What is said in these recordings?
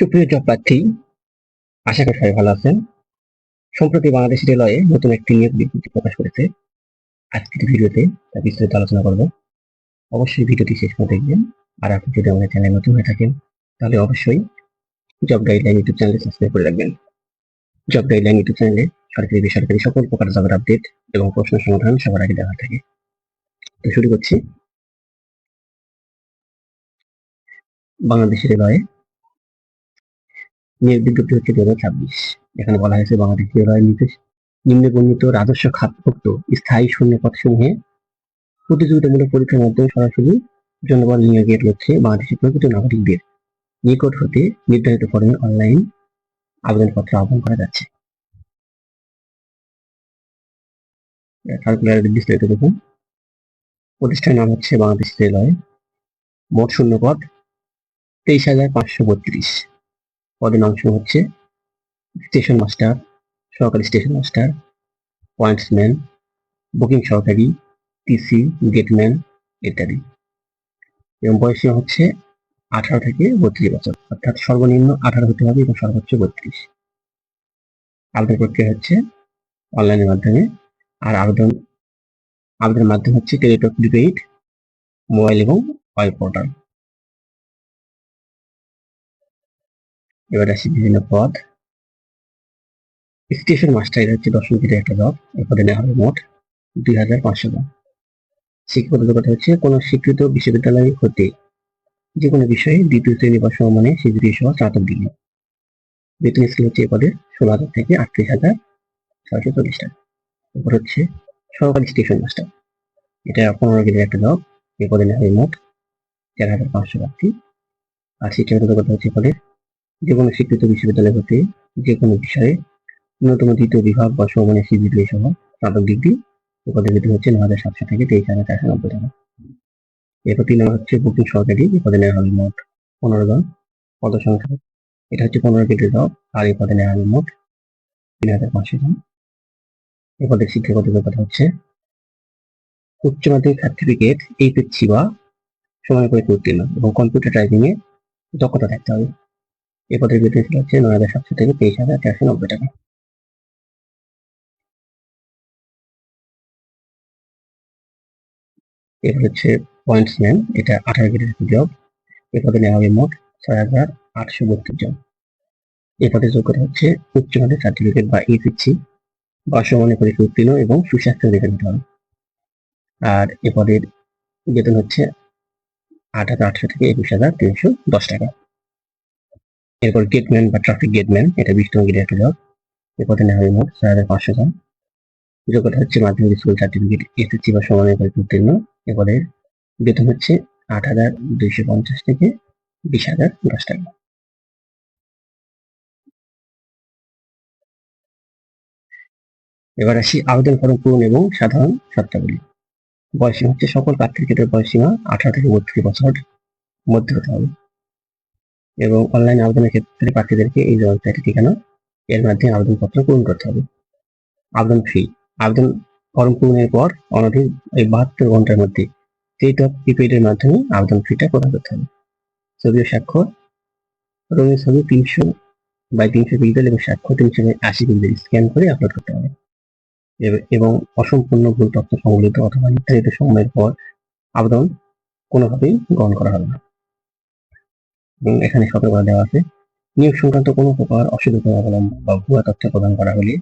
সুপ্রিয় জব প্রার্থী, আশা করি সবাই ভালো আছেন। সম্প্রতি বাংলাদেশ রেলওয়ে নতুন একটি নিয়োগ বিজ্ঞপ্তি প্রকাশ করেছে। আজকের ভিডিওতে তা বিস্তারিত আলোচনা করব। অবশ্যই ভিডিওটি শেষ করে দেখবেন। আর আপনি যদি আমাদের চ্যানেলে নতুন হয়ে থাকেন তাহলে অবশ্যই জব গাইডলাইন ইউটিউব চ্যানেলে সাবস্ক্রাইব করে রাখবেন। জব গাইডলাইন ইউটিউব চ্যানেলে সরকারি বেসরকারি সকল প্রকার জবের আপডেট এবং প্রশ্ন সমাধান সবার আগে দেওয়া থাকে। তো শুরু করছি। বাংলাদেশ রেলওয়ে নিয়োগ বিজ্ঞপ্তি হচ্ছে 2026। এখানে বলা হয়েছে বাংলাদেশ রেলওয়ে নিম্নে বর্ণিত রাজস্ব খাতভুক্ত স্থায়ী শূন্য পদসমূহে প্রতিযোগিতামূলক পরীক্ষার মাধ্যমে সরাসরি জনবল নিয়োগের লক্ষ্যে বাংলাদেশের প্রকৃত নাগরিকদের নিকট হতে নির্ধারিত ফর্মে অনলাইন আবেদনপত্র আহ্বান করা যাচ্ছে। সার্কুলারের বিস্তারিত দেখুন। প্রতিষ্ঠানের নাম হচ্ছে বাংলাদেশ রেলওয়ে। মোট শূন্য পদ 23,532। পদের নাম হচ্ছে স্টেশন মাস্টার, সহকারী স্টেশন মাস্টার, পয়েন্টসম্যান, বুকিং সহকারী, টিসি, গেটম্যান ইত্যাদি। এবং বয়সীমা হচ্ছে 18 থেকে 32 বছর, অর্থাৎ সর্বনিম্ন 18 হতে হবে এবং সর্বোচ্চ 32। আবেদন প্রক্রিয়া হচ্ছে অনলাইনের মাধ্যমে। আর আবেদনের মাধ্যম হচ্ছে টেলিটক প্রিপেইড, মোবাইল এবং ওয়েব পোর্টাল। এবার আসি বিভিন্ন পদ। স্টেশন মাস্টার, এটা হচ্ছে 10 গ্রেডের একটা জব। এই পদে নেওয়া হবে মোট 2,500 জন। শিক্ষাগত যোগ্যতা হচ্ছে কোনো স্বীকৃত বিশ্ববিদ্যালয় হতে যে কোনো বিষয়ে দ্বিতীয় শ্রেণী বা সমমানে সিজিপিএ সহ স্নাতক ডিগ্রি। বেতন স্কেল হচ্ছে এ পদে 16,000 থেকে 38,640 টাকা। এরপর হচ্ছে সহকারী স্টেশন মাস্টার, এটা 15 গ্রেডের একটা জব। এ পদে নেওয়া হবে মোট 4,500 প্রার্থী। আর শিক্ষাগত যোগ্যতা হচ্ছে পদের যে কোনো স্বীকৃত বিশ্ববিদ্যালয় হতে যে কোনো বিষয়ে ন্যূনতম দ্বিতীয় বিভাগ বা সমমানের সিজিপিএ সহ স্নাতক ডিগ্রি। এ পদের বেতন হচ্ছে 9,700 থেকে 23,490 টাকা। এরপর 3 নম্বর হচ্ছে বুকিং সহকারী। এ পদে নেওয়া হবে মোট 15 জন। পদসংখ্যা এটা হচ্ছে 15 গ্রেডের জব। আর এই পদে নেওয়া হবে মোট 3,500 জন। এ পদের শিক্ষাগত যোগ্যতা হচ্ছে উচ্চ মাধ্যমিক সার্টিফিকেট, এইচএসসি বা সমান পরীক্ষা উত্তীর্ণ এবং কম্পিউটার টাইপিং এ দক্ষতা থাকতে হবে। এ পদের বেতন হচ্ছে 9,700 থেকে 23,490 টাকা। এরপর হচ্ছে পয়েন্টসম্যান, এটা 18 গ্রেডের জব। এ পদে নেওয়া হবে মোট 6,832 জন। এ পদের যোগ্যতা হচ্ছে উচ্চ মাধ্যমিক সার্টিফিকেট বা এইচএসসি বা সমানের পরীক্ষা উত্তীর্ণ এবং সুস্বাস্থ্য রেখে দিতে হবে। আর এ পদের বেতন হচ্ছে 8,800 থেকে 21,310 টাকা। এরপর গেটম্যান বা ট্রাফিক গেটম্যান, এটা 20 গ্রেডের একটা জব। এ পদে নেওয়া হবে মোট 6,500 জন। যোগ্যতা হচ্ছে মাধ্যমিক স্কুল সার্টিফিকেট, এসএসসি বা সমানের পরীক্ষা উত্তীর্ণ। এ পদের বেতন হচ্ছে 8,250 থেকে 20,010 টাকা। এবার আসি আবেদন ফরম পূরণ এবং সাধারণ শর্তাবলী। বয়সীমা হচ্ছে সকল প্রার্থীর ক্ষেত্রে বয়সীমা 18 থেকে 32 বছর মধ্যে হতে হবে। এবং অনলাইন আবেদনের ক্ষেত্রে প্রার্থীদেরকে এই যে ওয়েবসাইটের ঠিকানা, এর মাধ্যমে আবেদনপত্র পূরণ করতে হবে। আবেদন ফি, আবেদন ফর্ম পূরণের পর অনধিক 72 ঘন্টার মধ্যে টেলিটক প্রিপেইড এর মাধ্যমে আবেদন ফিটা প্রদান করতে হবে। ছবি ও স্বাক্ষর, রঙিন ছবি 300x300 পিক্সেল এবং স্বাক্ষর 380 পিক্সেল স্ক্যান করে আপলোড করতে হবে। এবং অসম্পূর্ণ ভুল তথ্য সংবলিত অথবা নির্ধারিত সময়ের পর আবেদন কোনোভাবেই গ্রহণ করা হবে না। এবং এখানে সতর্কতা দেওয়া আছে, নিয়োগ সংক্রান্ত কোনো প্রকার অসুবিধা অবলম্বন বা ভুয়া তথ্য প্রদান করা হলে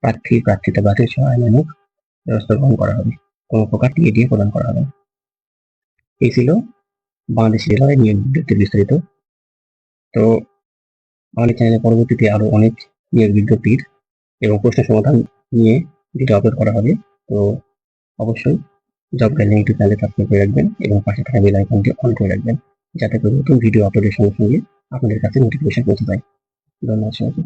প্রার্থিতা বাতিল সহ আইনানুগ ব্যবস্থা গ্রহণ করা হবে। কোনো প্রকার টিএডিএ প্রদান করা হবে না। এই ছিল বাংলাদেশ রেলওয়ে নিয়োগ বিজ্ঞপ্তির বিস্তারিত। তো আমাদের চ্যানেলে পরবর্তীতে আরো অনেক নিয়োগ বিজ্ঞপ্তির এবং প্রশ্ন সমাধান নিয়ে ভিডিও আপলোড করা হবে। তো অবশ্যই জব গাইডলাইন ইউটিউব চ্যানেলে সাবস্ক্রাইব করে রাখবেন এবং পাশে থাকা বেল আইকনটি অন করে রাখবেন, যাতে করে নতুন ভিডিও আপলোডের সঙ্গে সঙ্গে আপনাদের কাছে নোটিফিকেশন পৌঁছে যায়। ধন্যবাদ সবাইকে।